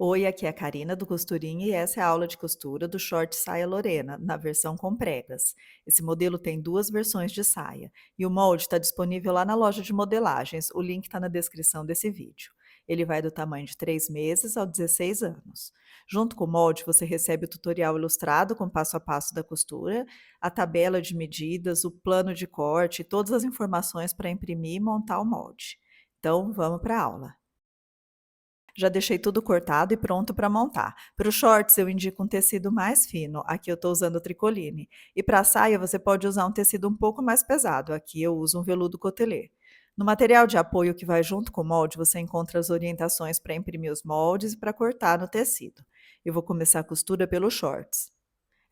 Oi, aqui é a Karina do Costurinha e essa é a aula de costura do short saia Lorena, na versão com pregas. Esse modelo tem duas versões de saia e o molde está disponível lá na loja de modelagens. O link está na descrição desse vídeo. Ele vai do tamanho de 3 meses ao 16 anos. Junto com o molde, você recebe o tutorial ilustrado com passo a passo da costura, a tabela de medidas, o plano de corte e todas as informações para imprimir e montar o molde. Então, vamos para a aula. Já deixei tudo cortado e pronto para montar. Para os shorts eu indico um tecido mais fino, aqui eu estou usando o tricoline. E para a saia você pode usar um tecido um pouco mais pesado, aqui eu uso um veludo cotelê. No material de apoio que vai junto com o molde, você encontra as orientações para imprimir os moldes e para cortar no tecido. Eu vou começar a costura pelos shorts.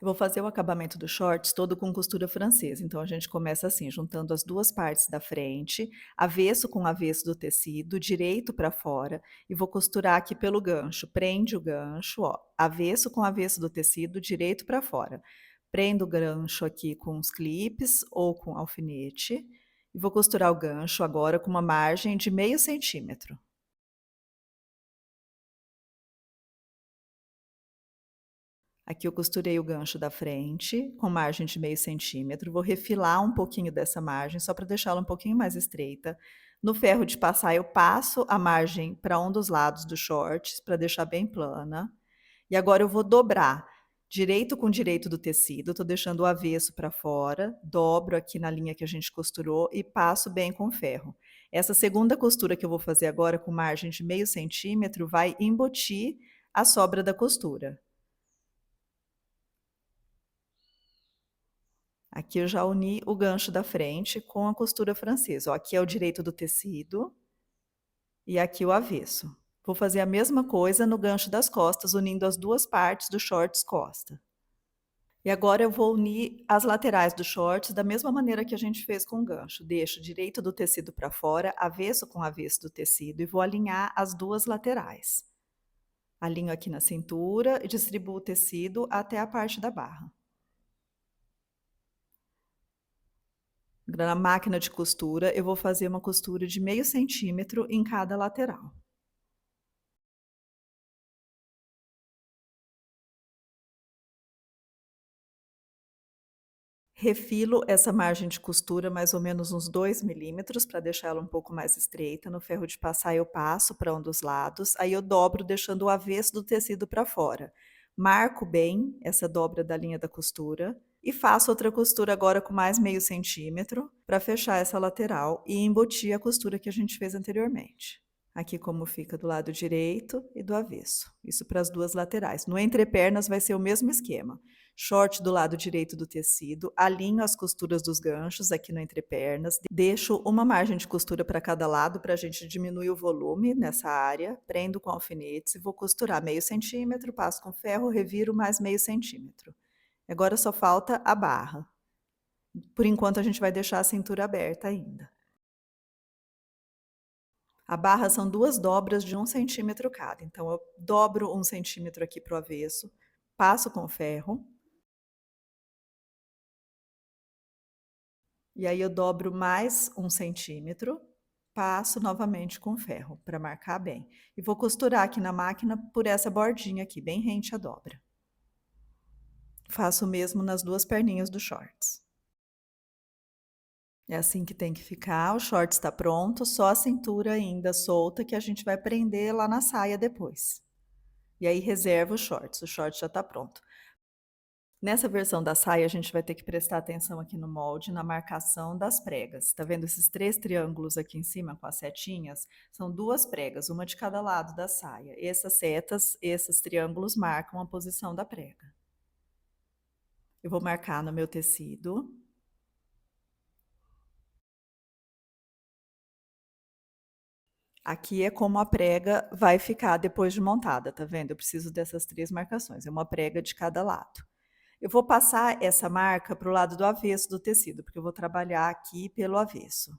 Eu vou fazer o acabamento do shorts todo com costura francesa. Então a gente começa assim, juntando as duas partes da frente, avesso com avesso do tecido, direito para fora, e vou costurar aqui pelo gancho. Prende o gancho, ó, avesso com avesso do tecido, direito para fora. Prendo o gancho aqui com os clipes ou com alfinete, e vou costurar o gancho agora com uma margem de meio centímetro. Aqui eu costurei o gancho da frente, com margem de meio centímetro, vou refilar um pouquinho dessa margem, só para deixá-la um pouquinho mais estreita. No ferro de passar, eu passo a margem para um dos lados do shorts, para deixar bem plana. E agora eu vou dobrar, direito com direito do tecido, estou deixando o avesso para fora, dobro aqui na linha que a gente costurou e passo bem com o ferro. Essa segunda costura que eu vou fazer agora, com margem de meio centímetro, vai embotir a sobra da costura. Aqui eu já uni o gancho da frente com a costura francesa. Ó, aqui é o direito do tecido e aqui o avesso. Vou fazer a mesma coisa no gancho das costas, unindo as duas partes do shorts costa. E agora eu vou unir as laterais do shorts da mesma maneira que a gente fez com o gancho. Deixo o direito do tecido para fora, avesso com avesso do tecido e vou alinhar as duas laterais. Alinho aqui na cintura e distribuo o tecido até a parte da barra. Na máquina de costura, eu vou fazer uma costura de meio centímetro em cada lateral. Refilo essa margem de costura mais ou menos uns 2 milímetros para deixar ela um pouco mais estreita. No ferro de passar eu passo para um dos lados, aí eu dobro deixando o avesso do tecido para fora. Marco bem essa dobra da linha da costura e faço outra costura agora com mais meio centímetro para fechar essa lateral e embutir a costura que a gente fez anteriormente. Aqui como fica do lado direito e do avesso. Isso para as duas laterais. No entrepernas vai ser o mesmo esquema. Short do lado direito do tecido, alinho as costuras dos ganchos aqui no entrepernas, deixo uma margem de costura para cada lado para a gente diminuir o volume nessa área, prendo com alfinetes e vou costurar meio centímetro, passo com ferro, reviro mais meio centímetro. Agora só falta a barra. Por enquanto a gente vai deixar a cintura aberta ainda. A barra são duas dobras de 1 centímetro cada. Então, eu dobro 1 centímetro aqui para o avesso, passo com ferro. E aí eu dobro mais 1 centímetro, passo novamente com ferro para marcar bem. E vou costurar aqui na máquina por essa bordinha aqui, bem rente à dobra. Faço o mesmo nas duas perninhas dos shorts. É assim que tem que ficar, o short está pronto, só a cintura ainda solta que a gente vai prender lá na saia depois. E aí reserva o short já está pronto. Nessa versão da saia, a gente vai ter que prestar atenção aqui no molde, na marcação das pregas. Tá vendo esses 3 triângulos aqui em cima com as setinhas? São 2 pregas, uma de cada lado da saia. Essas setas, esses triângulos marcam a posição da prega. Eu vou marcar no meu tecido. Aqui é como a prega vai ficar depois de montada, tá vendo? Eu preciso dessas 3 marcações, é uma prega de cada lado. Eu vou passar essa marca para o lado do avesso do tecido, porque eu vou trabalhar aqui pelo avesso.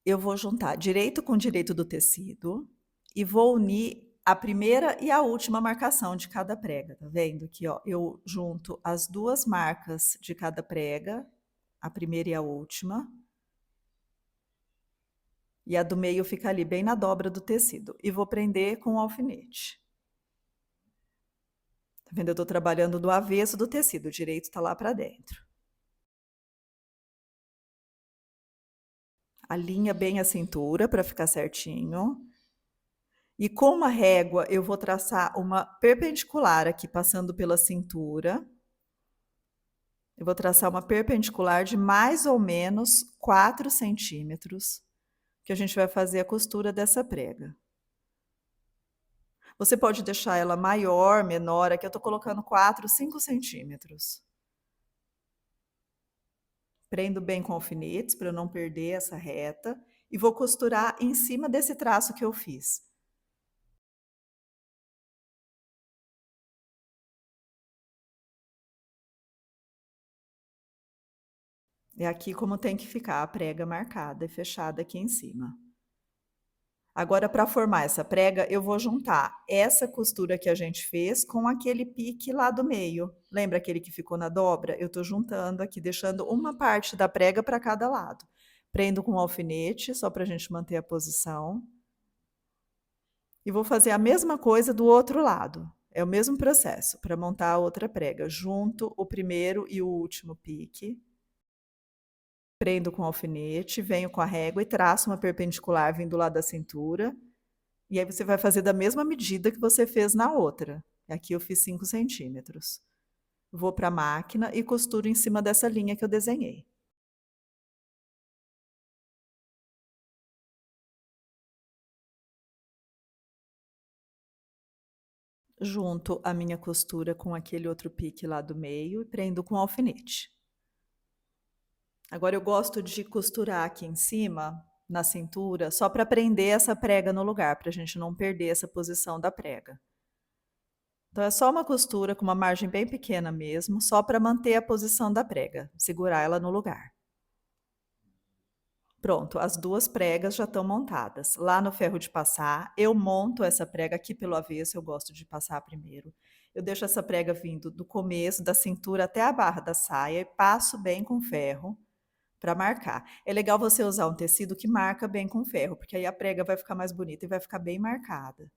Eu vou juntar direito com direito do tecido e vou unir a primeira e a última marcação de cada prega, tá vendo? Aqui, ó, eu junto as duas marcas de cada prega, a primeira e a última, e a do meio fica ali bem na dobra do tecido, e vou prender com o alfinete. Tá vendo? Eu tô trabalhando do avesso do tecido, o direito tá lá pra dentro. Alinha bem a cintura pra ficar certinho. E com uma régua eu vou traçar uma perpendicular aqui passando pela cintura. Eu vou traçar uma perpendicular de mais ou menos 4 centímetros, que a gente vai fazer a costura dessa prega. Você pode deixar ela maior, menor, aqui eu tô colocando 4, 5 centímetros. Prendo bem com alfinetes para eu não perder essa reta e vou costurar em cima desse traço que eu fiz. É aqui como tem que ficar a prega marcada e fechada aqui em cima. Agora, para formar essa prega, eu vou juntar essa costura que a gente fez com aquele pique lá do meio. Lembra aquele que ficou na dobra? Eu estou juntando aqui, deixando uma parte da prega para cada lado. Prendo com um alfinete, só para a gente manter a posição. E vou fazer a mesma coisa do outro lado. É o mesmo processo para montar a outra prega. Junto o primeiro e o último pique. Prendo com alfinete, venho com a régua e traço uma perpendicular vindo lá da cintura. E aí você vai fazer da mesma medida que você fez na outra. Aqui eu fiz 5 centímetros. Vou para a máquina e costuro em cima dessa linha que eu desenhei. Junto a minha costura com aquele outro pique lá do meio e prendo com alfinete. Agora eu gosto de costurar aqui em cima, na cintura, só para prender essa prega no lugar, para a gente não perder essa posição da prega. Então é só uma costura com uma margem bem pequena mesmo, só para manter a posição da prega, segurar ela no lugar. Pronto, as 2 pregas já estão montadas. Lá no ferro de passar, eu monto essa prega aqui pelo avesso, eu gosto de passar primeiro. Eu deixo essa prega vindo do começo da cintura até a barra da saia e passo bem com ferro para marcar. É legal você usar um tecido que marca bem com ferro, porque aí a prega vai ficar mais bonita e vai ficar bem marcada.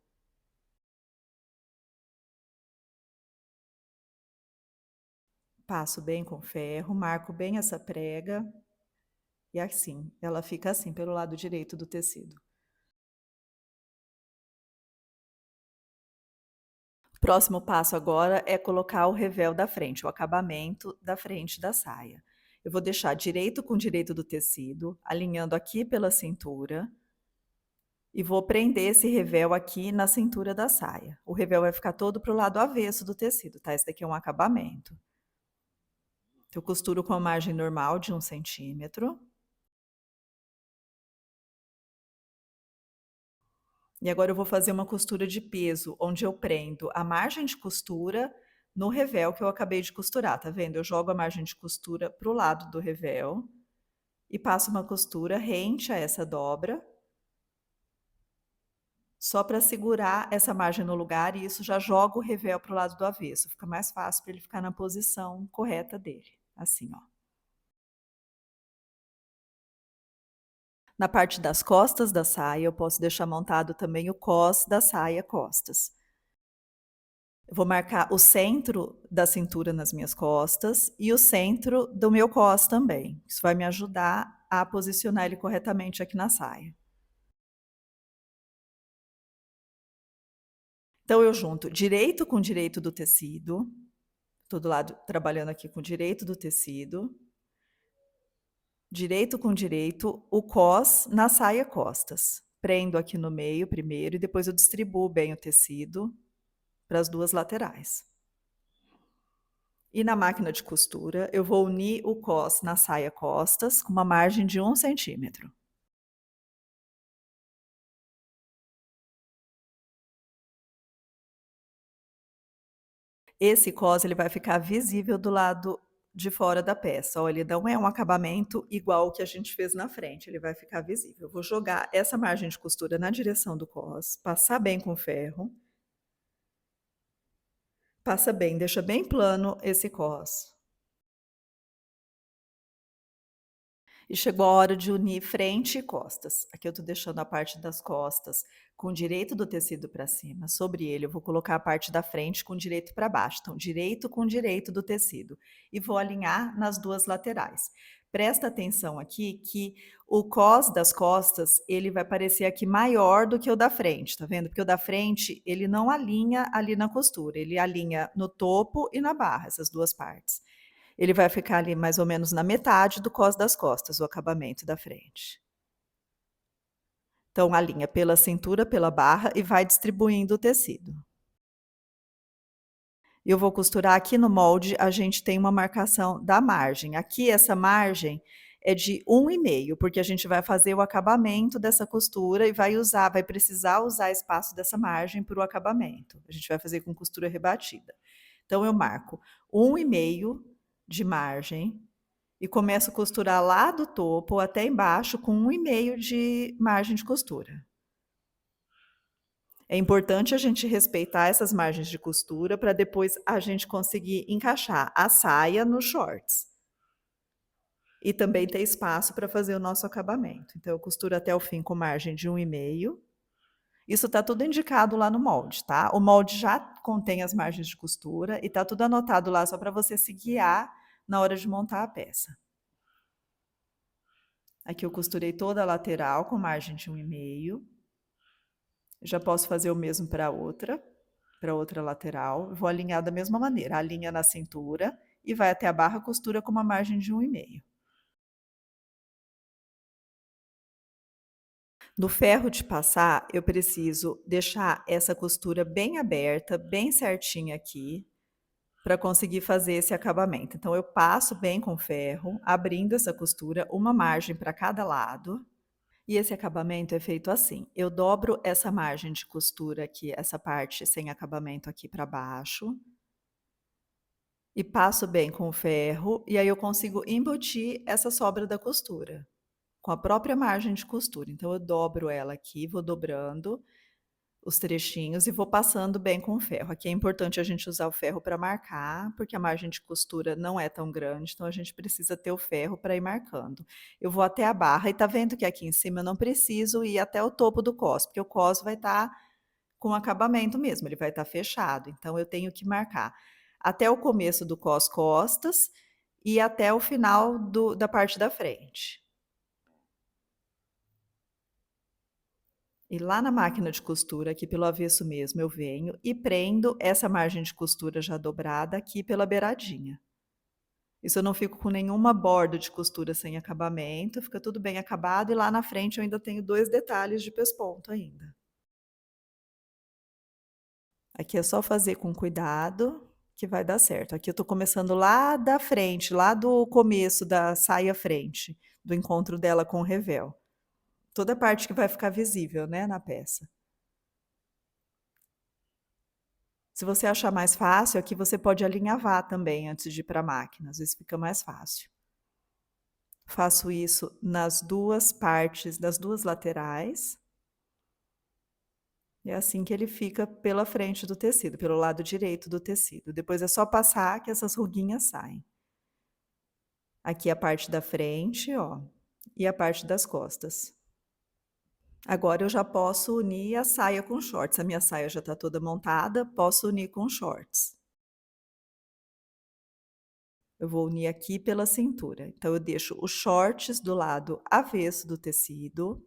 Passo bem com ferro, marco bem essa prega e assim, ela fica assim pelo lado direito do tecido. Próximo passo agora é colocar o revel da frente, o acabamento da frente da saia. Eu vou deixar direito com direito do tecido, alinhando aqui pela cintura, e vou prender esse revel aqui na cintura da saia. O revel vai ficar todo para o lado avesso do tecido, tá? Esse daqui é um acabamento. Eu costuro com a margem normal de 1 centímetro. E agora eu vou fazer uma costura de peso, onde eu prendo a margem de costura no revel que eu acabei de costurar, tá vendo? Eu jogo a margem de costura para o lado do revel e passo uma costura rente a essa dobra, só para segurar essa margem no lugar e isso já joga o revel para o lado do avesso. Fica mais fácil para ele ficar na posição correta dele, assim, ó. Na parte das costas da saia, eu posso deixar montado também o cos da saia costas. Eu vou marcar o centro da cintura nas minhas costas e o centro do meu cos também. Isso vai me ajudar a posicionar ele corretamente aqui na saia. Então eu junto direito com direito do tecido, todo lado trabalhando aqui com direito do tecido, direito com direito, o cos na saia costas. Prendo aqui no meio primeiro e depois eu distribuo bem o tecido para as 2 laterais. E na máquina de costura, eu vou unir o cos na saia costas com uma margem de 1 centímetro. Esse cos ele vai ficar visível do lado de fora da peça. Olha, ele não é um acabamento igual o que a gente fez na frente, ele vai ficar visível. Eu vou jogar essa margem de costura na direção do cos, passar bem com ferro. Passa bem, deixa bem plano esse cos. E chegou a hora de unir frente e costas. Aqui eu tô deixando a parte das costas com o direito do tecido para cima. Sobre ele eu vou colocar a parte da frente com o direito para baixo. Então, direito com direito do tecido. E vou alinhar nas duas laterais. Presta atenção aqui que o cos das costas, ele vai parecer aqui maior do que o da frente, tá vendo? Porque o da frente, ele não alinha ali na costura, ele alinha no topo e na barra, essas duas partes. Ele vai ficar ali mais ou menos na metade do cos das costas, o acabamento da frente. Então, alinha pela cintura, pela barra e vai distribuindo o tecido. Eu vou costurar aqui no molde, a gente tem uma marcação da margem. Aqui, essa margem é de 1,5, porque a gente vai fazer o acabamento dessa costura e vai precisar usar espaço dessa margem para o acabamento. A gente vai fazer com costura rebatida. Então, eu marco 1,5 de margem e começo a costurar lá do topo até embaixo com 1,5 de margem de costura. É importante a gente respeitar essas margens de costura para depois a gente conseguir encaixar a saia nos shorts. E também ter espaço para fazer o nosso acabamento. Então, eu costuro até o fim com margem de 1,5. Isso está tudo indicado lá no molde, tá? O molde já contém as margens de costura e está tudo anotado lá só para você se guiar na hora de montar a peça. Aqui eu costurei toda a lateral com margem de 1,5. Já posso fazer o mesmo para outra lateral. Vou alinhar da mesma maneira, alinha na cintura e vai até a barra, costura com uma margem de 1,5. No ferro de passar, eu preciso deixar essa costura bem aberta, bem certinha aqui, para conseguir fazer esse acabamento. Então, eu passo bem com ferro, abrindo essa costura, uma margem para cada lado. E esse acabamento é feito assim: eu dobro essa margem de costura aqui, essa parte sem acabamento aqui para baixo, e passo bem com o ferro, e aí eu consigo embutir essa sobra da costura, com a própria margem de costura. Então eu dobro ela aqui, vou dobrando os trechinhos e vou passando bem com o ferro. Aqui é importante a gente usar o ferro para marcar, porque a margem de costura não é tão grande, então a gente precisa ter o ferro para ir marcando. Eu vou até a barra e tá vendo que aqui em cima eu não preciso ir até o topo do cos, porque o cos vai estar com acabamento mesmo, ele vai estar fechado, então eu tenho que marcar até o começo do cos costas e até o final da parte da frente. E lá na máquina de costura, aqui pelo avesso mesmo, eu venho e prendo essa margem de costura já dobrada aqui pela beiradinha. Isso eu não fico com nenhuma borda de costura sem acabamento, fica tudo bem acabado e lá na frente eu ainda tenho 2 detalhes de pesponto ainda. Aqui é só fazer com cuidado que vai dar certo. Aqui eu tô começando lá da frente, lá do começo da saia frente, do encontro dela com o revel. Toda a parte que vai ficar visível, né, na peça. Se você achar mais fácil, aqui você pode alinhavar também antes de ir para a máquina, às vezes fica mais fácil. Faço isso nas duas partes, das duas laterais. É assim que ele fica pela frente do tecido, pelo lado direito do tecido. Depois é só passar que essas ruguinhas saem. Aqui a parte da frente, ó, e a parte das costas. Agora eu já posso unir a saia com shorts. A minha saia já está toda montada, posso unir com shorts. Eu vou unir aqui pela cintura. Então eu deixo os shorts do lado avesso do tecido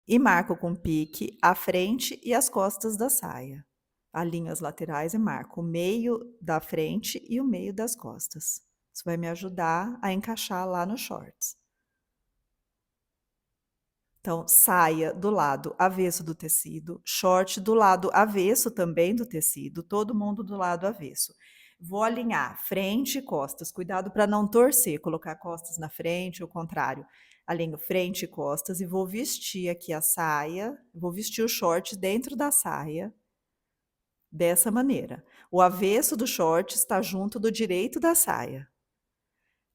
e marco com pique a frente e as costas da saia. Alinho as laterais e marco o meio da frente e o meio das costas. Isso vai me ajudar a encaixar lá nos shorts. Então, saia do lado avesso do tecido, short do lado avesso também do tecido, todo mundo do lado avesso. Vou alinhar frente e costas, cuidado para não torcer, colocar costas na frente, ou o contrário. Alinho frente e costas e vou vestir aqui a saia, vou vestir o short dentro da saia, dessa maneira. O avesso do short está junto do direito da saia.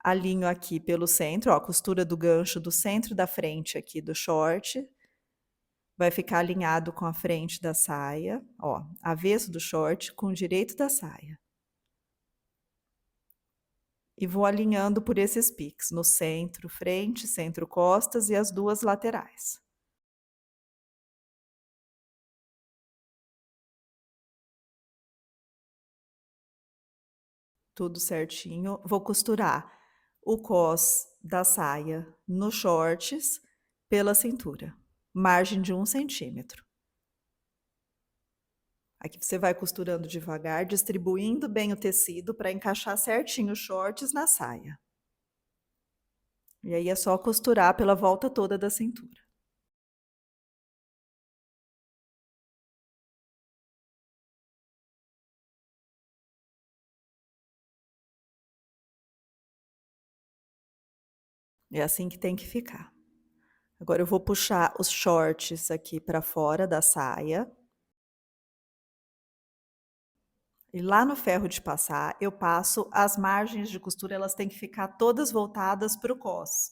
Alinho aqui pelo centro, ó, a costura do gancho do centro da frente aqui do short. Vai ficar alinhado com a frente da saia, ó, avesso do short com o direito da saia. e vou alinhando por esses piques, no centro, frente, centro, costas e as 2 laterais. Tudo certinho. Vou costurar o cós da saia nos shorts pela cintura, margem de 1 centímetro. Aqui você vai costurando devagar, distribuindo bem o tecido para encaixar certinho os shorts na saia. E aí é só costurar pela volta toda da cintura. É assim que tem que ficar. Agora eu vou puxar os shorts aqui para fora da saia. E lá no ferro de passar, eu passo as margens de costura, elas têm que ficar todas voltadas para o cós,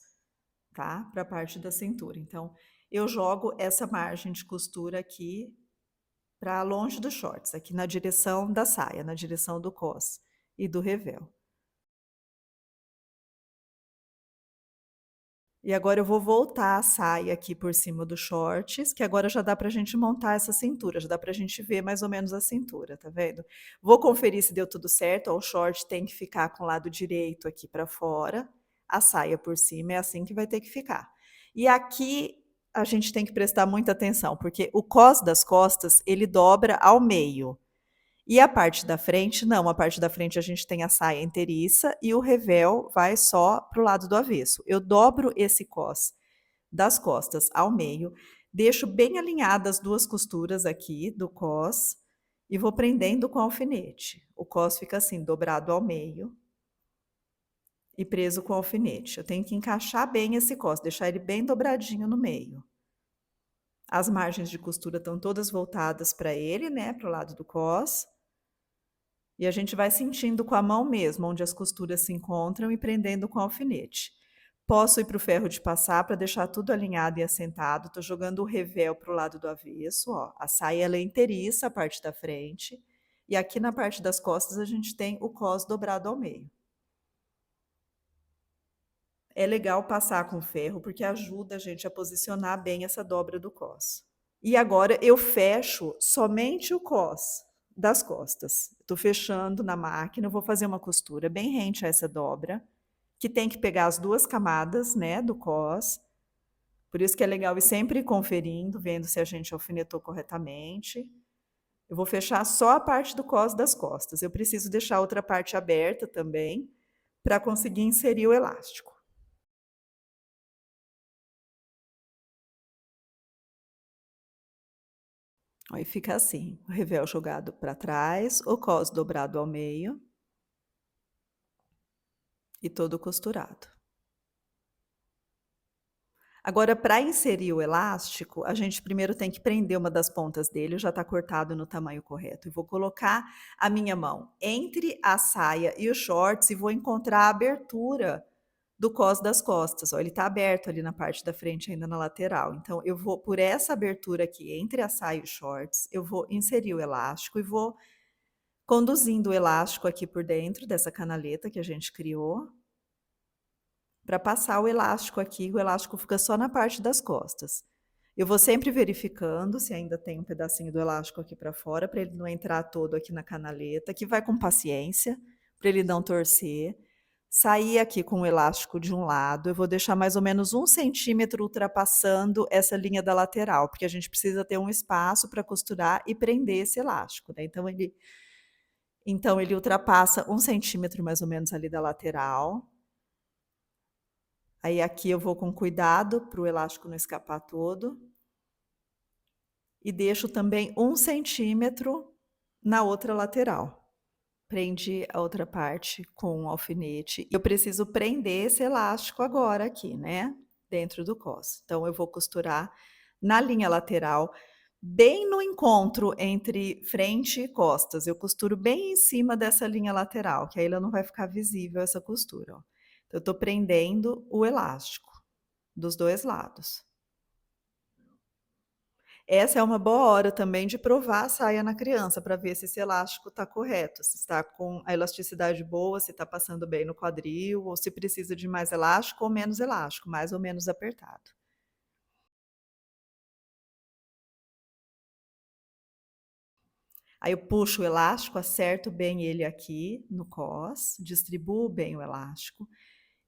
tá? Para a parte da cintura. Então, eu jogo essa margem de costura aqui para longe dos shorts, aqui na direção da saia, na direção do cós e do revel. E agora eu vou voltar a saia aqui por cima dos shorts, que agora já dá pra gente montar essa cintura, já dá pra gente ver mais ou menos a cintura, tá vendo? Vou conferir se deu tudo certo, ó, o short tem que ficar com o lado direito aqui pra fora, a saia por cima, é assim que vai ter que ficar. E aqui a gente tem que prestar muita atenção, porque o cós das costas, ele dobra ao meio. E a parte da frente, não, a parte da frente a gente tem a saia inteiriça e o revel vai só para o lado do avesso. Eu dobro esse cós das costas ao meio, deixo bem alinhadas as 2 costuras aqui do cós e vou prendendo com alfinete. O cós fica assim, dobrado ao meio e preso com alfinete. Eu tenho que encaixar bem esse cós, deixar ele bem dobradinho no meio. As margens de costura estão todas voltadas para ele, né, para o lado do cós. E a gente vai sentindo com a mão mesmo, onde as costuras se encontram e prendendo com alfinete. Posso ir para o ferro de passar para deixar tudo alinhado e assentado. Estou jogando o revel para o lado do avesso. Ó. A saia ela é inteiriça, a parte da frente. E aqui na parte das costas a gente tem o cós dobrado ao meio. É legal passar com ferro porque ajuda a gente a posicionar bem essa dobra do cós. E agora eu fecho somente o cós das costas. Estou fechando na máquina, eu vou fazer uma costura bem rente a essa dobra, que tem que pegar as 2 camadas, né, do cós. Por isso que é legal ir sempre conferindo, vendo se a gente alfinetou corretamente. Eu vou fechar só a parte do cós das costas. Eu preciso deixar a outra parte aberta também, para conseguir inserir o elástico. Aí fica assim, o revel jogado para trás, o cós dobrado ao meio e todo costurado. Agora, para inserir o elástico, a gente primeiro tem que prender uma das pontas dele, já está cortado no tamanho correto. E vou colocar a minha mão entre a saia e os shorts e vou encontrar a abertura do cós das costas. Ó, ele está aberto ali na parte da frente, ainda na lateral. Então, eu vou por essa abertura aqui entre a saia e os shorts, eu vou inserir o elástico e vou conduzindo o elástico aqui por dentro dessa canaleta que a gente criou para passar o elástico aqui, o elástico fica só na parte das costas. Eu vou sempre verificando se ainda tem um pedacinho do elástico aqui para fora, para ele não entrar todo aqui na canaleta, que vai com paciência, para ele não torcer. Sair aqui com o elástico de um lado, eu vou deixar mais ou menos 1 centímetro ultrapassando essa linha da lateral, porque a gente precisa ter um espaço para costurar e prender esse elástico, né? Então ele ultrapassa 1 centímetro mais ou menos ali da lateral. Aí aqui eu vou com cuidado para o elástico não escapar todo. E deixo também 1 centímetro na outra lateral. Prendi a outra parte com um alfinete. Eu preciso prender esse elástico agora aqui, né? Dentro do cós. Então eu vou costurar na linha lateral, bem no encontro entre frente e costas. Eu costuro bem em cima dessa linha lateral, que aí ela não vai ficar visível essa costura, ó. Então eu estou prendendo o elástico dos 2 lados. Essa é uma boa hora também de provar a saia na criança, para ver se esse elástico está correto, se está com a elasticidade boa, se está passando bem no quadril, ou se precisa de mais elástico ou menos elástico, mais ou menos apertado. Aí eu puxo o elástico, acerto bem ele aqui no cós, distribuo bem o elástico.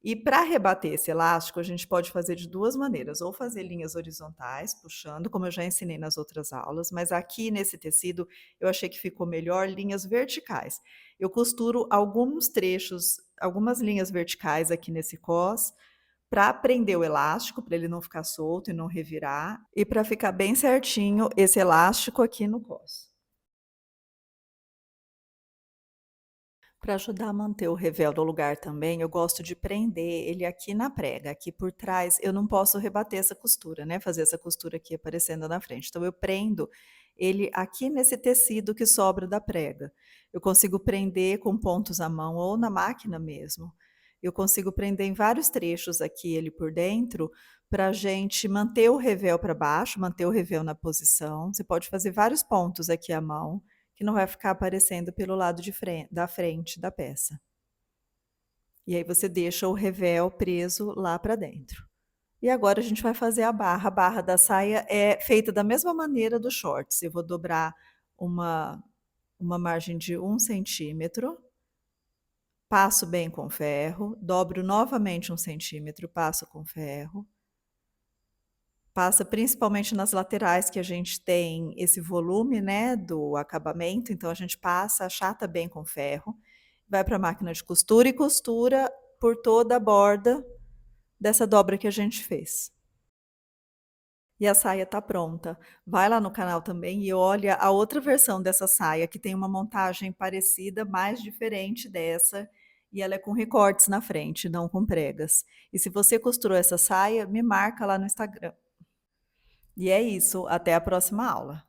E para rebater esse elástico, a gente pode fazer de 2 maneiras, ou fazer linhas horizontais, puxando, como eu já ensinei nas outras aulas, mas aqui nesse tecido eu achei que ficou melhor linhas verticais. Eu costuro alguns trechos, algumas linhas verticais aqui nesse cós, para prender o elástico, para ele não ficar solto e não revirar, e para ficar bem certinho esse elástico aqui no cós. Para ajudar a manter o revel no lugar também, eu gosto de prender ele aqui na prega, aqui por trás. Eu não posso rebater essa costura, né, fazer essa costura aqui aparecendo na frente. Então eu prendo ele aqui nesse tecido que sobra da prega. Eu consigo prender com pontos à mão ou na máquina mesmo. Eu consigo prender em vários trechos aqui ele por dentro, para a gente manter o revel para baixo, manter o revel na posição. Você pode fazer vários pontos aqui à mão que não vai ficar aparecendo pelo lado de da frente da peça. E aí você deixa o revel preso lá para dentro. E agora a gente vai fazer a barra. A barra da saia é feita da mesma maneira do shorts. Eu vou dobrar uma, uma margem de 1 centímetro, passo bem com ferro, dobro novamente 1 centímetro, passo com ferro, passa principalmente nas laterais que a gente tem esse volume, né, do acabamento, então a gente passa, achata bem com ferro, vai para a máquina de costura e costura por toda a borda dessa dobra que a gente fez. E a saia tá pronta. Vai lá no canal também e olha a outra versão dessa saia, que tem uma montagem parecida, mais diferente dessa, e ela é com recortes na frente, não com pregas. E se você costurou essa saia, me marca lá no Instagram. E é isso, até a próxima aula.